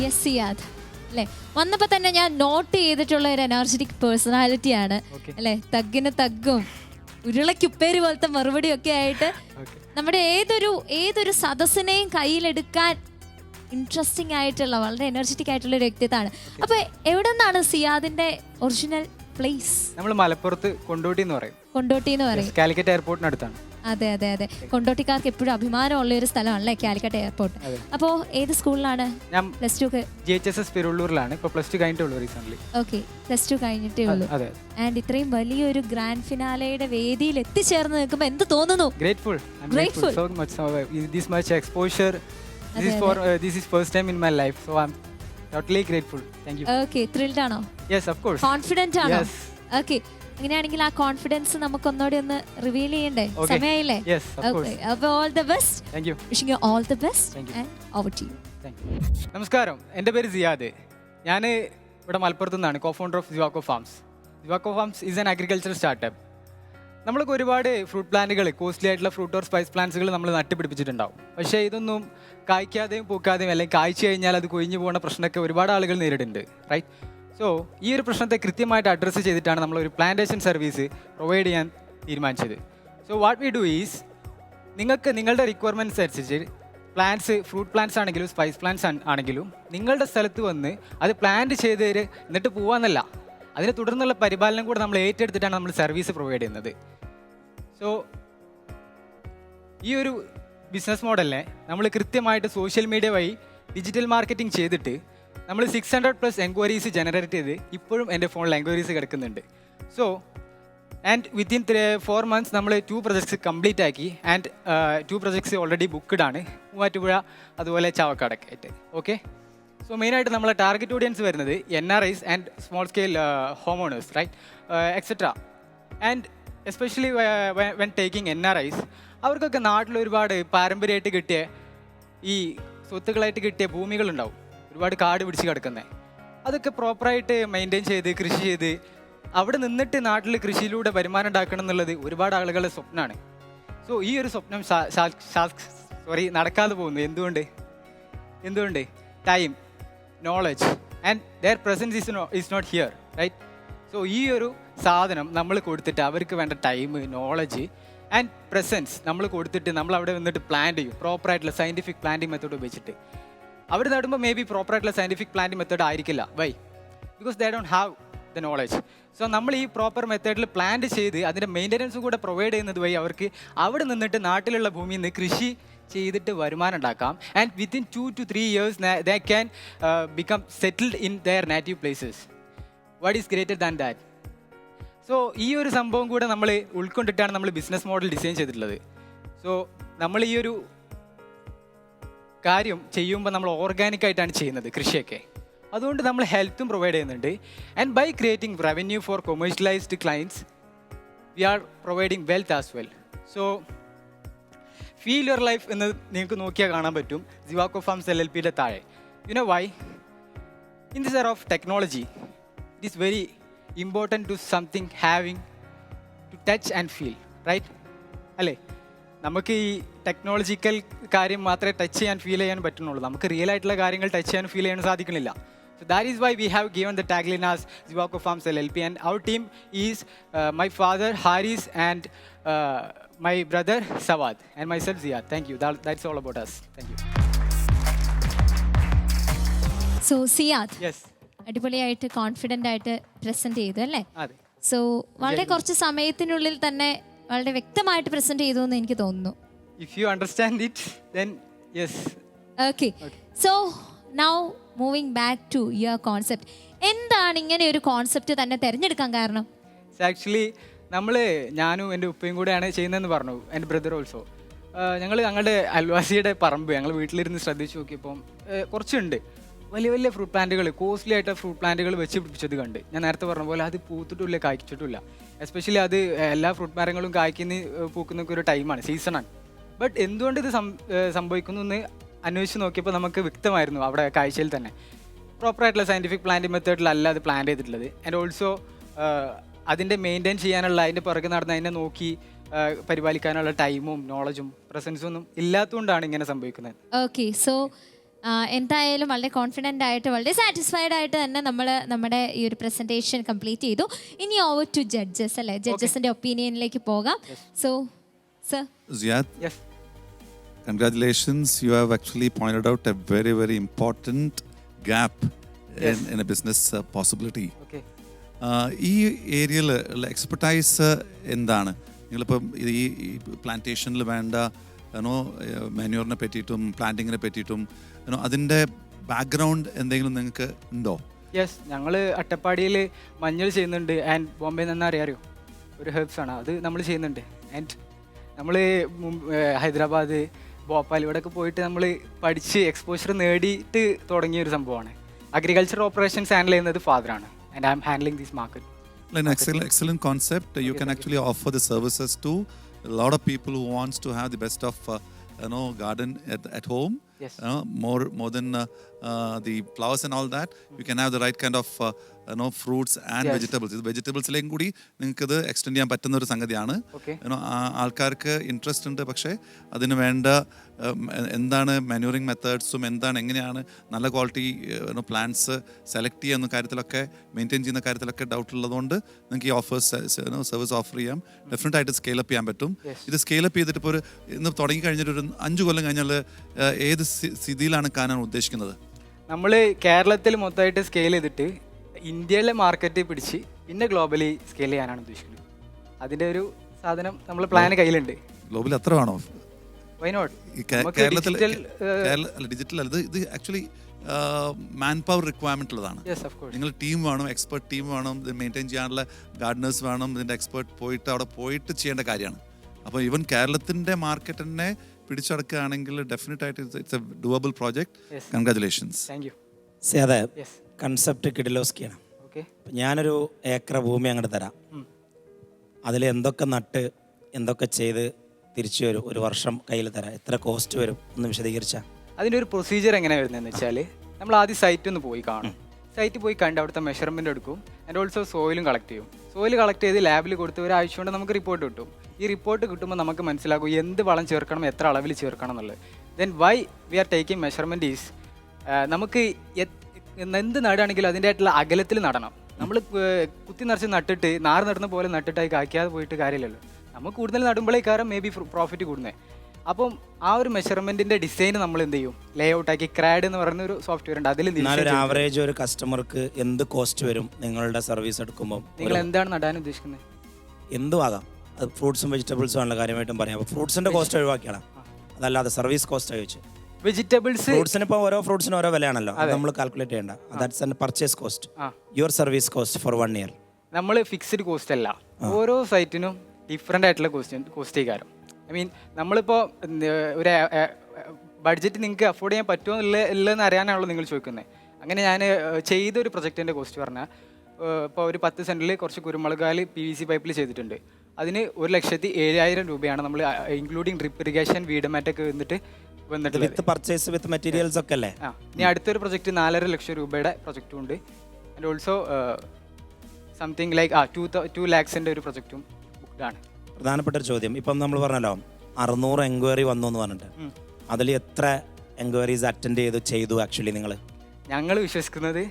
Yes Siyad അല്ലേ? വന്നപ്പോൾ തന്നെ ഞാൻ നോട്ട് ചെയ്തിട്ടുള്ള ഒരു എനർജറ്റിക് പേഴ്സണാലിറ്റിയാണ് അല്ലേ? തഗ്ഗിന് തഗ്ഗും ഉരുളക്കുപ്പേര് പോലത്തെ മറുപടിയൊക്കെ ആയിട്ട് നമ്മുടെ ഏതൊരു സദസ്സിനെയും കയ്യിലെടുക്കാൻ ഇൻട്രസ്റ്റിംഗ് ആയിട്ടുള്ള വളരെ എനർജറ്റിക് ആയിട്ടുള്ള ഒരു വ്യക്തിത്വമാണ്. അപ്പൊ എവിടെ നിന്നാണ് സിയാദിന്റെ ഒറിജിനൽ പ്ലേസ്? നമ്മൾ മലപ്പുറത്ത് കൊണ്ടോട്ടി എന്ന് പറയും. കൊണ്ടോട്ടി എന്ന് പറയും. കാലിക്കറ്റ് എയർപോർട്ടിനടുത്താണ്. അതെ അതെ അതെ, കൊണ്ടോട്ടിക്കാർക്ക് എപ്പോഴും അഭിമാനമുള്ള ഒരു സ്ഥലമാണല്ലേ കാലിക്കറ്റ് എയർപോർട്ട്. അപ്പോ ഏത് സ്കൂളിലാണ്? ഞാൻ പ്ലസ് ടു GHSS പെരുള്ളൂരിലാണ്. ഇപ്പൊ പ്ലസ് ടു കഴിഞ്ഞിട്ടേ ഉള്ളൂ റീസെന്റ്. ഓക്കെ, പ്ലസ് ടു കഴിഞ്ഞിട്ടേ ഉള്ളൂ. ആൻഡ് ഇത്രയും വലിയൊരു ഗ്രാൻഡ് ഫിനാലയുടെ വേദിയിൽ എത്തിച്ചേർന്ന് നിൽക്കുമ്പോൾ എന്ത് തോന്നുന്നു? Grateful so much. This much exposure. This is first time in my life, so I'm totally grateful. Thank you. Okay, thrilled ആണോ? Yes, of course. Confident ആണോ? Yes. Okay, അങ്ങനെയാണെങ്കിൽ ആ കോൺഫിഡൻസ് നമുക്ക് ഒന്നോടെ ഒന്ന് റിവീൽ ചെയ്യണ്ടേ? സമയമായില്ലേ? Yes, of course. അപ്പോൾ all the best. Thank you. Wishing you all the best and over to you. Thank you. നമസ്കാരം, എൻ്റെ പേര് സിയാദ്. ഞാൻ ഇവിടെ മലപ്പുറത്ത് നിന്നാണ്, co-founder of Sivaco farms. Sivaco farms is an agriculture startup. നമ്മൾക്ക് ഒരുപാട് ഫ്രൂട്ട് പ്ലാന്റുകൾ, കോസ്റ്റ്ലി ആയിട്ടുള്ള ഫ്രൂട്ട് ഓർ സ്പൈസ് പ്ലാന്റ്സുകൾ നമ്മൾ നട്ടുപിടിപ്പിച്ചിട്ടുണ്ടാവും. പക്ഷേ ഇതൊന്നും കായ്ക്കാതെയും പൂക്കാതെയും അല്ലെങ്കിൽ കായ്ച്ചു കഴിഞ്ഞാൽ അത് കൊഴിഞ്ഞു പോകുന്ന പ്രശ്നമൊക്കെ ഒരുപാട് ആളുകൾ നേരിടുന്നുണ്ട്, റൈറ്റ്? സോ ഈ ഒരു പ്രശ്നത്തെ കൃത്യമായിട്ട് അഡ്രസ്സ് ചെയ്തിട്ടാണ് നമ്മളൊരു പ്ലാന്റേഷൻ സർവീസ് പ്രൊവൈഡ് ചെയ്യാൻ തീരുമാനിച്ചത്. So what we do is, നിങ്ങൾക്ക് നിങ്ങളുടെ റിക്വയർമെൻറ്റ്സ് അനുസരിച്ച് പ്ലാന്റ്സ്, ഫ്രൂട്ട് പ്ലാന്റ്സ് ആണെങ്കിലും സ്പൈസ് പ്ലാന്റ്സ് ആണെങ്കിലും നിങ്ങളുടെ സ്ഥലത്ത് വന്ന് അത് പ്ലാന്റ് ചെയ്ത് എന്നിട്ട് പോവാന്നല്ല, അതിനെ തുടർന്നുള്ള പരിപാലനം കൂടെ നമ്മൾ ഏറ്റെടുത്തിട്ടാണ് നമ്മൾ സർവീസ് പ്രൊവൈഡ് ചെയ്യുന്നത്. സോ ഈ ഒരു ബിസിനസ് മോഡലിനെ നമ്മൾ കൃത്യമായിട്ട് സോഷ്യൽ മീഡിയ വഴി ഡിജിറ്റൽ മാർക്കറ്റിംഗ് ചെയ്തിട്ട് നമ്മൾ 600+ എൻക്വയറീസ് ജനറേറ്റ് ചെയ്ത് ഇപ്പോഴും എൻ്റെ ഫോണിൽ എൻക്വയറീസ് കിടക്കുന്നുണ്ട്. സോ ആൻഡ് വിത്തിൻ 4 months നമ്മൾ 2 projects കംപ്ലീറ്റ് ആക്കി. ആൻഡ് 2 projects ഓൾറെഡി ബുക്ക്ഡ് ആണ്, മൂവാറ്റുപുഴ അതുപോലെ ചാവക്കാടൊക്കെ ആയിട്ട്. ഓക്കെ, സോ മെയിനായിട്ട് നമ്മളെ ടാർഗറ്റ് ഓഡിയൻസ് വരുന്നത് NRIs and small scale home owners, right, etcetera. And especially when taking NRIs, അവർക്കൊക്കെ നാട്ടിൽ ഒരുപാട് പാരമ്പര്യമായിട്ട് കിട്ടിയ ഈ സ്വത്തുക്കളായിട്ട് കിട്ടിയ ഭൂമികളുണ്ടാവും, ഒരുപാട് കാട് പിടിച്ച് കിടക്കുന്നത്. അതൊക്കെ പ്രോപ്പറായിട്ട് മെയിൻറ്റെയിൻ ചെയ്ത് കൃഷി ചെയ്ത് അവിടെ നിന്നിട്ട് നാട്ടിൽ കൃഷിയിലൂടെ വരുമാനം ഉണ്ടാക്കണം എന്നുള്ളത് ഒരുപാട് ആളുകളുടെ സ്വപ്നമാണ്. സോ ഈ ഒരു സ്വപ്നം നടക്കാതെ പോകുന്നു. എന്തുകൊണ്ട്? Time, knowledge and their presence is not here, right? So ഈ ഒരു സാധനം നമ്മൾ കൊടുത്തിട്ട് അവർക്ക് വേണ്ട ടൈം, നോളജ് ആൻഡ് പ്രസൻസ് നമ്മൾ കൊടുത്തിട്ട് നമ്മൾ അവിടെ വന്നിട്ട് പ്ലാൻ ചെയ്യും പ്രോപ്പറായിട്ടുള്ള സയൻറ്റിഫിക് പ്ലാന്റിംഗ് മെത്തേഡ് ഉപയോഗിച്ചിട്ട്. അവർ നടുമ്പോൾ മേ ബി പ്രോപ്പറായിട്ടുള്ള സയൻറ്റിഫിക് പ്ലാന്റിംഗ് മെത്തേഡ് ആയിരിക്കില്ല. Why? Because they don't have the knowledge. So നമ്മൾ ഈ പ്രോപ്പർ മെത്തേഡിൽ പ്ലാന്റ് ചെയ്ത് അതിൻ്റെ മെയിൻ്റനൻസും കൂടെ പ്രൊവൈഡ് ചെയ്യുന്നത് വഴി അവർക്ക് അവിടെ നിന്നിട്ട് നാട്ടിലുള്ള ഭൂമിയിൽ നിന്ന് കൃഷി ചെയ്തിട്ട് വരുമാനം ഉണ്ടാക്കാം. And within 2 to 3 years they can become settled in there native places. What is greater than that? So ഈ ഒരു സംഭവം കൂടെ നമ്മൾ ഉൾക്കൊണ്ടിട്ടാണ് നമ്മൾ ബിസിനസ് മോഡൽ ഡിസൈൻ ചെയ്തിട്ടുള്ളത്. സോ നമ്മൾ ഈ ഒരു കാര്യം ചെയ്യുമ്പോൾ നമ്മൾ ഓർഗാനിക് ആയിട്ടാണ് ചെയ്യുന്നത് കൃഷിയൊക്കെ. അതുകൊണ്ട് നമ്മൾ ഹെൽത്തും പ്രൊവൈഡ് ചെയ്യുന്നുണ്ട്. And by creating revenue for commercialised clients we are providing wealth as well. So feel your life എന്ന് നിങ്ങൾക്ക് നോക്കിയാൽ കാണാൻ പറ്റും സിവാക്കോ ഫാംസ് LLPയുടെ താഴെ. You know why? In this era of technology it is very important to something having to touch and feel, right? അല്ലേ? നമുക്ക് ഈ ടെക്നോളജിക്കൽ കാര്യം മാത്രമേ ടച്ച് ചെയ്യാൻ ഫീൽ ചെയ്യാൻ പറ്റുന്നുള്ളൂ. നമുക്ക് റിയൽ ആയിട്ടുള്ള കാര്യങ്ങൾ ടച്ച് ചെയ്യാൻ ഫീൽ ചെയ്യാൻ സാധിക്കുന്നില്ല. So that is why we have given the tagline as Zivaco Farms LLP, and our team is my father Haris and my brother Sawad and myself Ziyad. Thank you. That's all about us. Thank you. So Ziyad. Yes. അടിപൊളിയായിട്ട് confident ആയിട്ട് present ചെയ്തു അല്ലേ? അതെ. So വളരെ കുറച്ച് സമയത്തിനുള്ളിൽ തന്നെ വളരെ വ്യക്തമായിട്ട് പ്രസന്റ് ചെയ്തു എന്ന് എനിക്ക് തോന്നുന്നു. If you understand it, then yes. Okay. So now moving back to your concept. എന്താണ് ഇങ്ങനെ ഒരു കോൺസെപ്റ്റ് തന്നെ തിരഞ്ഞെടുക്കാൻ കാരണം? ആക്ച്വലി ഞാനും എൻ്റെ ഉപ്പയും കൂടെയാണ് ചെയ്യുന്നതെന്ന് പറഞ്ഞു, എൻ്റെ ബ്രദർ ഓൾസോ. ഞങ്ങളുടെ അയൽവാസിയുടെ പറമ്പ് ഞങ്ങൾ വീട്ടിലിരുന്ന് ശ്രദ്ധിച്ച് നോക്കിയപ്പം കുറച്ചുണ്ട് വലിയ വലിയ ഫ്രൂട്ട് പ്ലാന്റുകൾ, കോസ്റ്റ്ലി ആയിട്ട് ഫ്രൂട്ട് പ്ലാന്റുകൾ വെച്ച് പിടിപ്പിച്ചത് കണ്ട്. ഞാൻ നേരത്തെ പറഞ്ഞ പോലെ അത് പൂത്തിട്ടില്ല, കായ്ച്ചിട്ടില്ല. എസ്പെഷ്യലി അത് എല്ലാ ഫ്രൂട്ട് മരങ്ങളും പൂക്കുന്നൊക്കെ ഒരു ടൈമാണ്, സീസണാണ്. ബട്ട് എന്തുകൊണ്ട് ഇത് സംഭവിക്കുന്നു എന്ന് അന്വേഷിച്ച് നോക്കിയപ്പോൾ നമുക്ക് വ്യക്തമായിരുന്നു അവിടെ കാഴ്ചയിൽ തന്നെ പ്രോപ്പറായിട്ടുള്ള സയൻറ്റിഫിക് പ്ലാന്റിംഗ് മെത്തേഡിലല്ല അത് പ്ലാൻ ചെയ്തിട്ടുള്ളത്. ആൻഡ് ഓൾസോ അതിൻ്റെ മെയിൻറ്റെയിൻ ചെയ്യാനുള്ള, അതിൻ്റെ പുറകെ നടന്ന് അതിനെ നോക്കി പരിപാലിക്കാനുള്ള ടൈമും നോളജും പ്രസൻസും ഒന്നും ഇല്ലാത്തതുകൊണ്ടാണ് ഇങ്ങനെ സംഭവിക്കുന്നത്. ഓക്കെ, സോ എന്തായാലും വളരെ കോൺഫിഡൻ്റ് ആയിട്ട് വളരെ സാറ്റിസ്ഫൈഡ് ആയിട്ട് തന്നെ നമ്മൾ നമ്മുടെ ഈ ഒരു പ്രസൻറ്റേഷൻ കംപ്ലീറ്റ് ചെയ്തു. ഇനി ഓവർ ടു ജഡ്ജസ് അല്ലേ, ജഡ്ജസിൻ്റെ ഒപ്പീനിയനിലേക്ക് പോകാം. So sir. Ziad, Yes. congratulations. You have actually pointed out a very, very important gap in a business possibility. Okay. ഈ ഏരിയയിൽ എക്സ്പെർട്ടൈസ് എന്താണ്? നിങ്ങളിപ്പം ഈ പ്ലാന്റേഷനിൽ വേണ്ട മാന്യൂറിനെ പറ്റിയിട്ടും പ്ലാന്റിങ്ങിനെ പറ്റിയിട്ടും അതിൻ്റെ ബാക്ക്ഗ്രൗണ്ട് എന്തെങ്കിലും നിങ്ങൾക്ക് ഉണ്ടോ? യെസ്, ഞങ്ങൾ അട്ടപ്പാടിയിൽ മഞ്ഞൾ ചെയ്യുന്നുണ്ട്. ആൻഡ് ബോംബെ നിന്ന് അറിയാമോ, ഒരു ഹെർബ്സ് ആണ് അത് നമ്മൾ ചെയ്യുന്നുണ്ട്. ആൻഡ് നമ്മൾ ഹൈദരാബാദ്, ഭോപ്പാൽ ഇവിടെയൊക്കെ പോയിട്ട് നമ്മൾ പഠിച്ച് എക്സ്പോഷർ നേടിയിട്ട് തുടങ്ങിയ ഒരു സംഭവമാണ്. അഗ്രികൾച്ചർ ഓപ്പറേഷൻസ് ഹാൻഡിൽ ചെയ്യുന്നത് ഫാദറാണ്. And I'm handling this market. An excellent concept. You can actually offer the services to a lot of people who wants to have the best of garden at home. Yes. More than the flowers and all that. You can have the right kind of fruits and vegetables. വെജിറ്റബിൾസിലേക്കും കൂടി നിങ്ങൾക്ക് ഇത് extend ചെയ്യാൻ പറ്റുന്ന ഒരു സംഗതിയാണ്. ആൾക്കാർക്ക് interest ഉണ്ട്, പക്ഷേ അതിന് വേണ്ട എന്താണ് മാന്യൂറിങ് മെത്തേഡ്സും എങ്ങനെയാണ് നല്ല ക്വാളിറ്റി പ്ലാന്റ്സ് സെലക്ട് ചെയ്യുന്ന കാര്യത്തിലൊക്കെ മെയിൻറ്റെയിൻ ചെയ്യുന്ന കാര്യത്തിലൊക്കെ ഡൗട്ട് ഉള്ളതുകൊണ്ട് നിങ്ങൾക്ക് ഈ സർവീസ് ഓഫർ ചെയ്യാം. ഡെഫിനറ്റ് ആയിട്ട് സ്കെയിലപ്പ് ചെയ്യാൻ പറ്റും. ഇത് സ്കെയിലപ്പ് ചെയ്തിട്ട് ഇപ്പോൾ ഇന്ന് തുടങ്ങി കഴിഞ്ഞിട്ട് ഒരു 5 കൊല്ലം കഴിഞ്ഞാൽ ഏത് സ്ഥിതിയിലാണ് കാണാൻ ഉദ്ദേശിക്കുന്നത്? നമ്മൾ കേരളത്തിൽ മൊത്തമായിട്ട് സ്കെയിൽ ചെയ്തിട്ട് ഇന്ത്യയിലെ മാർക്കറ്റ് പിടിച്ച് പിന്നെ ഗ്ലോബലി സ്കെയിൽ ചെയ്യാനാണ് ഉദ്ദേശിക്കുന്നത്. അതിൻ്റെ ഒരു സാധനം നമ്മൾ പ്ലാൻ കയ്യിലുണ്ട്. ഗ്ലോബലി അത്ര വേണോ? Why not? കേരളത്തിൽ ഡിജിറ്റൽ ഇത് ആക്ച്വലി മാൻ പവർ റിക്വയർമെന്റ് ഉള്ളതാണ്. നിങ്ങൾ ടീം വേണം, എക്സ്പെർട്ട് ടീം വേണം, ഇത് മെയിൻറ്റെയിൻ ചെയ്യാനുള്ള ഗാർഡനേഴ്സ് വേണം, ഇതിൻ്റെ എക്സ്പെർട്ട് അവിടെ പോയിട്ട് ചെയ്യേണ്ട കാര്യമാണ്. അപ്പോൾ ഈവൻ കേരളത്തിൻ്റെ മാർക്കറ്റ് തന്നെ പിടിച്ചടക്കുകയാണെങ്കിൽ ഡെഫിനറ്റ് ആയിട്ട് ഇറ്റ്സ് എ ഡുവബിൾ പ്രോജക്റ്റ്. കൺഗ്രാറ്റുലേഷൻസ്. അതെ, കൺസെപ്റ്റ് കിഡിലോസ്കിയാണ്. ഞാനൊരു ഏക്കർ ഭൂമി അങ്ങോട്ട് തരാം, അതിൽ എന്തൊക്കെ നട്ട് എന്തൊക്കെ ചെയ്ത് തിരിച്ചു വരും, ഒരു വർഷം കയ്യിൽ തരാം, എത്ര കോസ്റ്റ് വരും ഒന്ന് വിശദീകരിച്ചാൽ. അതിൻ്റെ ഒരു പ്രൊസീജിയർ എങ്ങനെയാണ് വരുന്നതെന്ന് വെച്ചാൽ നമ്മൾ ആദ്യം സൈറ്റ് ഒന്ന് പോയി കാണും. സൈറ്റ് പോയി കണ്ട് അവിടുത്തെ മെഷർമെൻറ്റ് എടുക്കും. ആൻഡ് ഓൾസോ സോയിലും കളക്ട് ചെയ്യും. സോയിൽ കളക്ട് ചെയ്ത് ലാബിൽ കൊടുത്ത് ഒരാഴ്ച കൊണ്ട് നമുക്ക് റിപ്പോർട്ട് കിട്ടും. ഈ റിപ്പോർട്ട് കിട്ടുമ്പോൾ നമുക്ക് മനസ്സിലാക്കും എന്ത് വളം ചേർക്കണം, എത്ര അളവിൽ ചേർക്കണം എന്നുള്ളത്. Then why we are taking measurement is നമുക്ക് എന്ത് നടാണെങ്കിലും അതിൻ്റെ ആയിട്ടുള്ള അകലത്തിൽ നടണം. നമ്മൾ കുത്തി നിറച്ച് നട്ടിട്ട് നാറ് നടുന്ന പോലെ നട്ടിട്ടായി കായ്ക്കാതെ പോയിട്ട് കാര്യമില്ലല്ലോ. നമുക്ക് കൂടുതൽ നടുമ്പോഴേക്കാരം മേ ബി പ്രോഫിറ്റ് കൂടുന്നത്. അപ്പം ആ ഒരു മെഷർമെന്റിന്റെ ഡിസൈൻ നമ്മൾ എന്ത് ചെയ്യും, ലേ ഔട്ട് ആക്കി ക്രാഡ് എന്ന് പറയുന്ന ഒരു സോഫ്റ്റ്വെയർ ഉണ്ട്. അതിൽ ആവറേജ് ഒരു കസ്റ്റമർക്ക് എന്ത് കോസ്റ്റ് വരും നിങ്ങളുടെ സർവീസ് എടുക്കുമ്പോൾ? നിങ്ങൾ എന്താണ് നടാൻ ഉദ്ദേശിക്കുന്നത്? എന്തും ആകാം, അത് ഫ്രൂട്ട്സും വെജിറ്റബിൾസും ആണല്ലോ കാര്യമായിട്ടും പറയാം. അപ്പോൾ ഫ്രൂട്ട്സിന്റെ കോസ്റ്റ് ഒഴിവാക്കിയാണ്, അതല്ലാതെ സർവീസ് കോസ്റ്റ് ചോദിച്ചു. വെജിറ്റബിൾസ് ഫ്രൂട്ട്സിന് ഇപ്പോൾ ഓരോ ഫ്രൂട്ട്സിന് ഓരോ വിലയാണല്ലോ, നമ്മൾ കാൽക്കുലേറ്റ് ചെയ്യേണ്ട. That's purchase cost. Your service cost for 1 year നമ്മൾ ഫിക്സ്ഡ് കോസ്റ്റ് അല്ല, ഓരോ സൈറ്റിനും ഡിഫറെൻ്റ് ആയിട്ടുള്ള കോസ്റ്റ് കാരം. ഐ മീൻ നമ്മളിപ്പോൾ ഒരു ബഡ്ജറ്റ് നിങ്ങൾക്ക് അഫോർഡ് ചെയ്യാൻ പറ്റുമോ ഇല്ലെന്ന് അറിയാനാണല്ലോ നിങ്ങൾ ചോദിക്കുന്നത്. അങ്ങനെ ഞാൻ ചെയ്തൊരു പ്രൊജക്റ്റിൻ്റെ കോസ്റ്റ് പറഞ്ഞാൽ ഇപ്പോൾ ഒരു 10 സെൻറ്റിൽ കുറച്ച് കുരുമുളകാല് PVC പൈപ്പിൽ ചെയ്തിട്ടുണ്ട്. അതിന് 1,07,000 രൂപയാണ് നമ്മൾ ഇൻക്ലൂഡിങ് ഡ്രിപ്പ് ഇറിഗേഷൻ വീഡമാറ്റൊക്കെ വന്നിട്ട് വിത്ത് പർച്ചേസ് വിത്ത് മെറ്റീരിയൽസ് ഒക്കെ അല്ലേ. ഇനി അടുത്തൊരു പ്രൊജക്റ്റ് 4.5 ലക്ഷം രൂപയുടെ പ്രൊജക്റ്റും ഉണ്ട്. And also something like 2 lakhs ഒരു പ്രൊജക്റ്റും ബുക്ക്ഡാണ്. പ്രധാനപ്പെട്ട ഒരു ചോദ്യം, ഇപ്പം നമ്മൾ പറഞ്ഞല്ലോ 600 എൻക്വയറി വന്നു എന്ന് പറഞ്ഞിട്ട്, അതിൽ എത്ര എൻക്വയറീസ് അറ്റൻഡ് ചെയ്തു ആക്ച്വലി നിങ്ങൾ? ഞങ്ങൾ വിശ്വസിക്കുന്നത്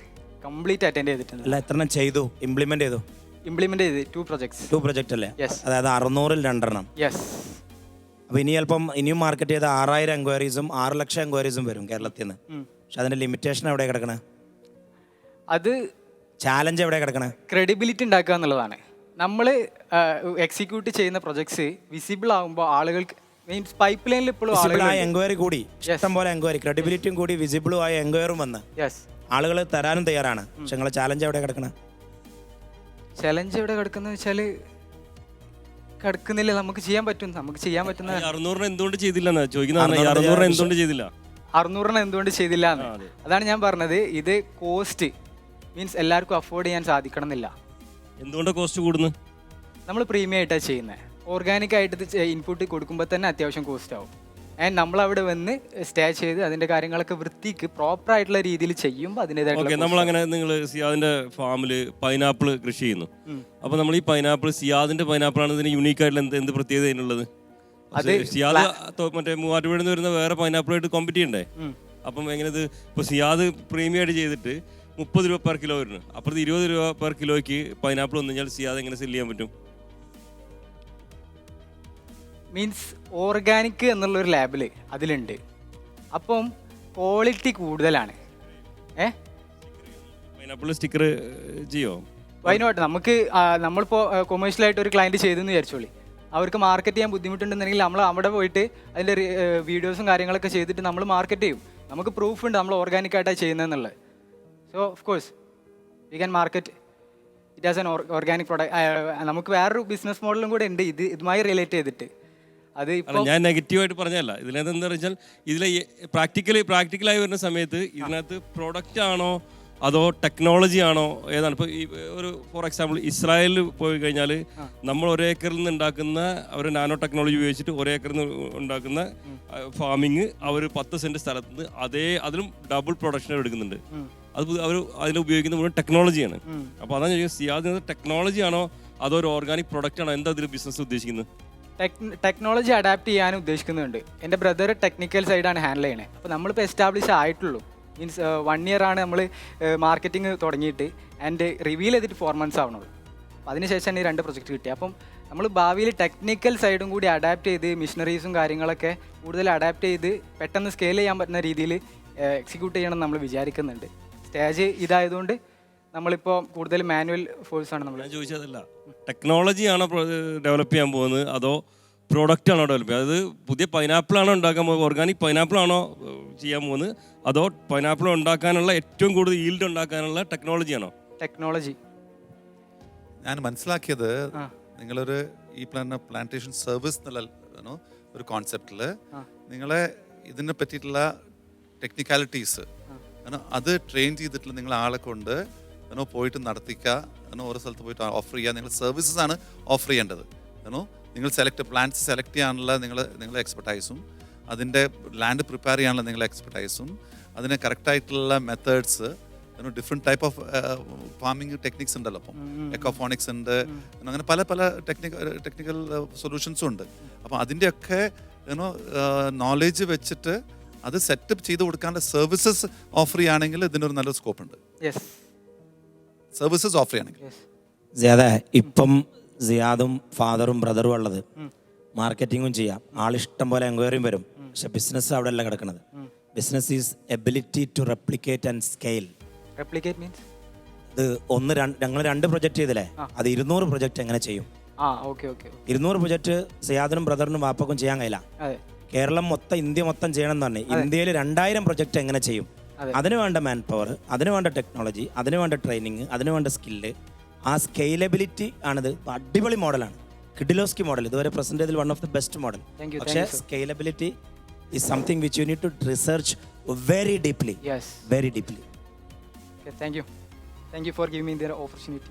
കംപ്ലീറ്റ് അറ്റൻഡ് ചെയ്തിട്ടുണ്ട്. അല്ല, എത്ര ചെയ്തു, ഇംപ്ലിമെന്റ് ചെയ്തു? 2 projects അല്ലേ? അതായത് 600-ൽ 2 യെസ്. അപ്പോൾ ഇനിയും മാർക്കറ്റ് ചെയ്ത 6000 എൻക്വയറീസും 6 ലക്ഷം എൻക്വയറീസും വരും കേരളത്തിൽ നിന്ന്. പക്ഷെ അതിന്റെ ലിമിറ്റേഷൻ എവിടെ കിടക്കണേ? അത് ചാലഞ്ച് എവിടെ കിടക്കണേ? ക്രെഡിബിലിറ്റി ഉണ്ടാക്കുക എന്നുള്ളതാണ്. നമ്മൾ എക്സിക്യൂട്ട് ചെയ്യുന്ന പ്രൊജക്ട്സ് വിസിബിൾ ആകുമ്പോൾ ആളുകൾക്ക് മീൻസ് പൈപ്പ് ലൈനിൽ ഇപ്പോഴും എൻക്വയറി കൂടി ഇഷ്ടം പോലെ എൻക്വയറി, ക്രെഡിബിലിറ്റിയും കൂടി വിസിബിളും ആയ എൻക്വയറും വന്ന് ആളുകൾ തരാനും തയ്യാറാണ്. പക്ഷെ നിങ്ങളെ ചാലഞ്ച് എവിടെ കിടക്കണേ? ചലഞ്ച് എവിടെ കിടക്കുന്ന വെച്ചാൽ കിടക്കുന്നില്ല. നമുക്ക് ചെയ്യാൻ പറ്റും, നമുക്ക് ചെയ്യാൻ പറ്റുന്ന 600 എന്തുകൊണ്ട് ചെയ്തില്ല എന്തുകൊണ്ട് ചെയ്തില്ല? 600 എന്തുകൊണ്ട് ചെയ്തില്ല എന്ന് അതാണ് ഞാൻ പറഞ്ഞത്. ഇത് കോസ്റ്റ് മീൻസ് എല്ലാവർക്കും അഫോർഡ് ചെയ്യാൻ സാധിക്കണം എന്നില്ല. എന്തുകൊണ്ട് കോസ്റ്റ് കൂടുന്നു? നമ്മൾ പ്രീമിയം ആയിട്ടാണ് ചെയ്യുന്നത്. ഓർഗാനിക് ആയിട്ട് ഇൻപുട്ട് കൊടുക്കുമ്പോൾ തന്നെ അത്യാവശ്യം കോസ്റ്റ് ആവും. ആൻഡ് നമ്മളവിടെ വന്ന് സ്റ്റേ ചെയ്ത് അതിന്റെ കാര്യങ്ങളൊക്കെ വൃത്തിക്ക് പ്രോപ്പർ ആയിട്ടുള്ള രീതിയിൽ ചെയ്യുമ്പോൾ അതിൻ്റെതായിട്ടുള്ള നമ്മളങ്ങനെ നിങ്ങൾ സിയാദിന്റെ ഫാമിൽ പൈനാപ്പിൾ കൃഷി ചെയ്യുന്നു. അപ്പൊ നമ്മൾ ഈ പൈനാപ്പിൾ സിയാദിന്റെ പൈനാപ്പിൾ ആണ് ഇതിന് യൂണീക്ക് ആയിട്ടുള്ള എന്ത് പ്രത്യേകത അതിനുള്ളത്? സിയാദ് മറ്റേ മൂവാറ്റുപുഴയിൽ നിന്ന് വരുന്ന വേറെ പൈനാപ്പിളായിട്ട് കോമ്പറ്റ് ചെയ്യണ്ടേ? അപ്പം എങ്ങനെ ഇത് ഇപ്പോൾ സിയാദ് പ്രീമിയം ആയിട്ട് ചെയ്തിട്ട് 30 രൂപ പെർ കിലോ വരുന്നു, അപ്പുറത്ത് 20 രൂപ പെർ കിലോയ്ക്ക് പൈനാപ്പിൾ വന്നു കഴിഞ്ഞാൽ സിയാദ് എങ്ങനെ സെല് ചെയ്യാൻ പറ്റും? മീൻസ് ഓർഗാനിക് എന്നുള്ളൊരു ലാബിൽ അതിലുണ്ട്, അപ്പം ക്വാളിറ്റി കൂടുതലാണ്. പൈനാപ്പിൾ സ്റ്റിക്കർ ചെയ്യോ? വൈനോട്ട് നമുക്ക് നമ്മളിപ്പോൾ കൊമേഴ്ഷ്യലായിട്ട് ഒരു ക്ലയൻറ്റ് ചെയ്തെന്ന് വിചാരിച്ചോളി, അവർക്ക് മാർക്കറ്റ് ചെയ്യാൻ ബുദ്ധിമുട്ടുണ്ടെന്നുണ്ടെങ്കിൽ നമ്മൾ അവിടെ പോയിട്ട് അതിൻ്റെ വീഡിയോസും കാര്യങ്ങളൊക്കെ ചെയ്തിട്ട് നമ്മൾ മാർക്കറ്റ് ചെയ്യും. നമുക്ക് പ്രൂഫ് ഉണ്ട് നമ്മൾ ഓർഗാനിക് ആയിട്ടാണ് ചെയ്യുന്നതെന്നുള്ളത്. So of course we can market it as an organic product. നമുക്ക് വേറൊരു ബിസിനസ് മോഡലും കൂടെ ഉണ്ട് ഇതുമായി റിലേറ്റ് ചെയ്തിട്ട്. അത് ഇപ്പോൾ ഞാൻ നെഗറ്റീവായിട്ട് പറഞ്ഞല്ല, ഇതിനകത്ത് എന്താ വെച്ചാൽ ഇതിലെ പ്രാക്ടിക്കലായി വരുന്ന സമയത്ത് ഇതിനകത്ത് പ്രൊഡക്റ്റ് ആണോ അതോ ടെക്നോളജി ആണോ ഏതാണ്? ഇപ്പോൾ ഈ ഒരു ഫോർ എക്സാമ്പിൾ ഇസ്രായേലിൽ പോയി കഴിഞ്ഞാൽ നമ്മൾ ഒരേക്കറിൽ നിന്ന് ഉണ്ടാക്കുന്ന അവർ നാനോ ടെക്നോളജി ഉപയോഗിച്ചിട്ട് ഒരേക്കറിൽ നിന്ന് ഉണ്ടാക്കുന്ന ഫാമിങ് അവർ 10 സെൻറ്റ് സ്ഥലത്ത് നിന്ന് അതിലും ഡബിൾ പ്രൊഡക്ഷൻ എടുക്കുന്നുണ്ട്. അത് അവർ അതിൽ ഉപയോഗിക്കുന്ന മുഴുവൻ ടെക്നോളജിയാണ്. അപ്പോൾ അതാണ് ചോദിക്കുന്നത്, സിയാദ് ടെക്നോളജി ആണോ അതോ ഒരു ഓർഗാനിക് പ്രൊഡക്റ്റ് ആണോ? എന്താ അതിൽ ബിസിനസ് ഉദ്ദേശിക്കുന്നത്? ടെക്നോളജി അഡാപ്റ്റ് ചെയ്യാനും ഉദ്ദേശിക്കുന്നുണ്ട്. എൻ്റെ ബ്രദർ ടെക്നിക്കൽ സൈഡാണ് ഹാൻഡിൽ ചെയ്യണത്. അപ്പോൾ നമ്മളിപ്പോൾ എസ്റ്റാബ്ലിഷ് ആയിട്ടുള്ളൂ, മീൻസ് 1 year ആണ് നമ്മൾ മാർക്കറ്റിംഗ് തുടങ്ങിയിട്ട്, ആൻഡ് റിവീൽ ചെയ്തിട്ട് 4 months ആവണുള്ളൂ. അപ്പോൾ അതിനുശേഷമാണ് ഈ 2 പ്രൊജക്റ്റ് കിട്ടിയത്. അപ്പം നമ്മൾ ഭാവിയിൽ ടെക്നിക്കൽ സൈഡും കൂടി അഡാപ്റ്റ് ചെയ്ത് മിഷനറീസും കാര്യങ്ങളൊക്കെ കൂടുതൽ അഡാപ്റ്റ് ചെയ്ത് പെട്ടെന്ന് സ്കെയിൽ ചെയ്യാൻ പറ്റുന്ന രീതിയിൽ എക്സിക്യൂട്ട് ചെയ്യണം നമ്മൾ വിചാരിക്കുന്നുണ്ട്. സ്റ്റേജ് ഇതായതുകൊണ്ട് നമ്മളിപ്പോൾ കൂടുതൽ മാനുവൽ ഫോഴ്സാണ് നമ്മൾ. ഞാൻ ചോദിച്ചതല്ല, ടെക്നോളജി ആണോ ഡെവലപ്പ് ചെയ്യാൻ പോകുന്നത് അതോ പ്രോഡക്റ്റ് ആണോ ഡെവലപ്പ് ചെയ്യുക? അത് പുതിയ പൈനാപ്പിൾ ആണോ ഉണ്ടാക്കാൻ പോകുന്നത്, ഓർഗാനിക് പൈനാപ്പിൾ ആണോ ചെയ്യാൻ പോകുന്നത്, അതോ പൈനാപ്പിൾ ഉണ്ടാക്കാനുള്ള ഏറ്റവും കൂടുതൽ ഈൽഡ് ഉണ്ടാക്കാനുള്ള ടെക്നോളജി ആണോ? ടെക്നോളജി. ഞാൻ മനസ്സിലാക്കിയത് നിങ്ങളൊരു ഈ പ്ലാന്റേഷൻ സർവീസ് എന്നുള്ള ഒരു കോൺസെപ്റ്റിൽ നിങ്ങളെ ഇതിനെ പറ്റിയിട്ടുള്ള ടെക്നിക്കാലിറ്റീസ് അത് ട്രെയിൻ ചെയ്തിട്ടുള്ള നിങ്ങൾ ആളെ കൊണ്ട് പോയിട്ട് നടത്തിക്കുക, ഓരോ സ്ഥലത്ത് പോയിട്ട് ഓഫർ ചെയ്യുക. നിങ്ങൾ സർവീസസ് ആണ് ഓഫർ ചെയ്യേണ്ടത്. നിങ്ങൾ പ്ലാന്റ്സ് സെലക്ട് ചെയ്യാനുള്ള നിങ്ങളുടെ എക്സ്പെർട്ടൈസും, അതിൻ്റെ ലാൻഡ് പ്രിപ്പയർ ചെയ്യാനുള്ള നിങ്ങളുടെ എക്സ്പെർട്ടൈസും, അതിന് കറക്റ്റായിട്ടുള്ള methods, different type of farming techniques ഉണ്ടല്ലോ. അപ്പം എക്കോഫോണിക്സ് ഉണ്ട്, അങ്ങനെ പല പല ടെക്നിക്കൽ സൊല്യൂഷൻസും ഉണ്ട്. അപ്പം അതിൻ്റെയൊക്കെ നോളേജ് വെച്ചിട്ട് അത് സെറ്റപ്പ് ചെയ്ത് കൊടുക്കാനുള്ള സർവീസസ് ഓഫർ ചെയ്യുകയാണെങ്കിൽ ഇതിനൊരു നല്ല സ്കോപ്പ് ഉണ്ട്. സർവീസസ് ഓഫർ ചെയ്യുകയാണെങ്കിൽ ഇപ്പം സിയാദും ഫാദറും ബ്രദറും ഉള്ളത്, മാർക്കറ്റിങ്ങും ചെയ്യാം, ആളിഷ്ടം പോലെ എൻക്വയറിയും വരും. പക്ഷെ ബിസിനസ് അവിടെ അല്ല കിടക്കുന്നത്. Business is ability to replicate and scale. Replicate means ഇത് ഞങ്ങൾ 2 പ്രൊജക്റ്റ് ചെയ്തില്ലേ, അത് 200 പ്രൊജക്റ്റ് എങ്ങനെ ചെയ്യും? 200 പ്രൊജക്റ്റ് സിയാദിനും ബ്രദറിനും വാപ്പക്കും ചെയ്യാൻ കഴിയില്ല. കേരളം മൊത്തം, ഇന്ത്യ മൊത്തം ചെയ്യണം എന്ന് പറഞ്ഞാൽ ഇന്ത്യയിൽ 2000 പ്രൊജക്റ്റ് എങ്ങനെ ചെയ്യും? അതിന് വേണ്ട മാൻ പവർ, അതിന് വേണ്ട ടെക്നോളജി, അതിന് വേണ്ട ട്രെയിനിങ്, അതിന് വേണ്ട സ്കില്ല്, ആ സ്കെയിലബിലിറ്റി ആണിത്. അടിപൊളി മോഡലാണ്, കിഡിലോസ്കി മോഡൽ, ഇതുവരെ പ്രസന്റ് ചെയ്തതിൽ one of the best model. പക്ഷേ scalability is something which you need to research very deeply. Thank you for giving me the opportunity.